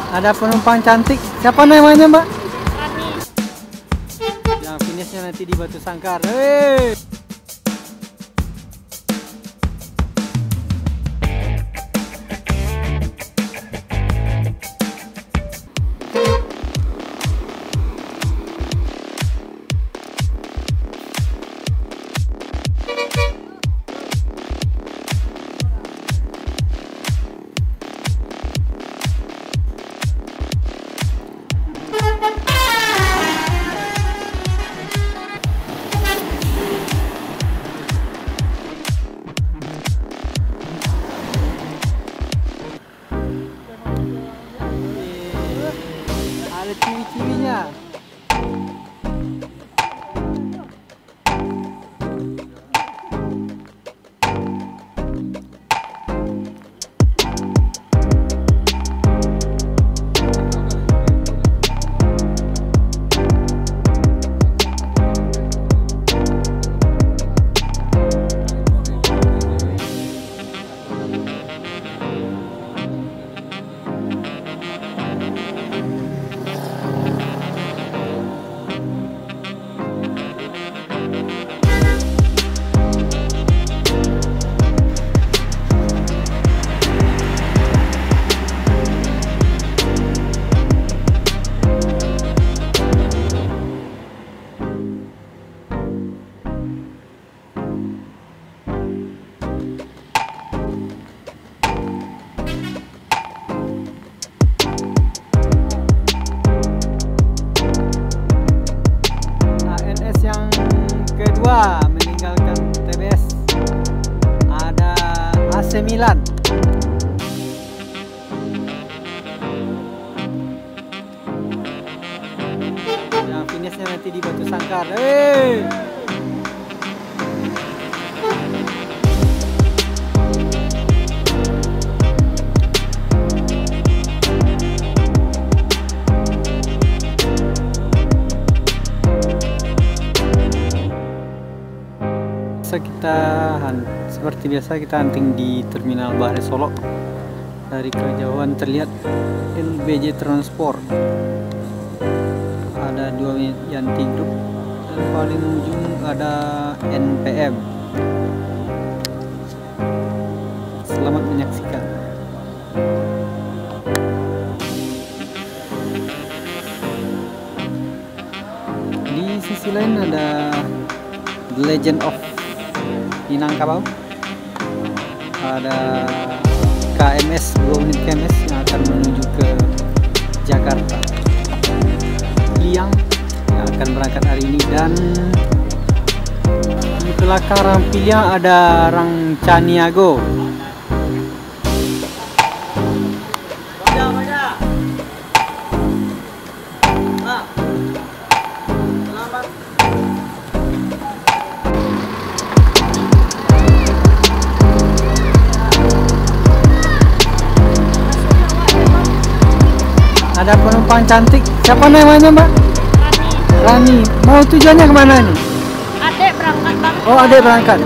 Ada penumpang cantik. Siapa namanya, Mbak? Rani. Yang finishnya nanti di Batu Sangkar. Hei. Ada ciri-cirinya. Yang kedua meninggalkan TBS ada AC Milan. Yang finishnya nanti di Batu Sangkar. Hei. Seperti biasa kita hunting di Terminal Bahari Solo. Dari kejauhan terlihat LBJ Transport. Ada 2 Yanti Group dan paling ujung ada NPM. Selamat menyaksikan. Di sisi lain ada The Legend of Minangkabau. Ada KMS, 2 unit KMS yang akan menuju ke Jakarta. Liang yang akan berangkat hari ini, dan di belakang Rampiliang ada Rangcaniago. Ada penumpang cantik. Siapa namanya, Mbak? Rani. Rani. Mau tujuannya kemana nih? Adek berangkat, Bang. Oh, adek berangkat.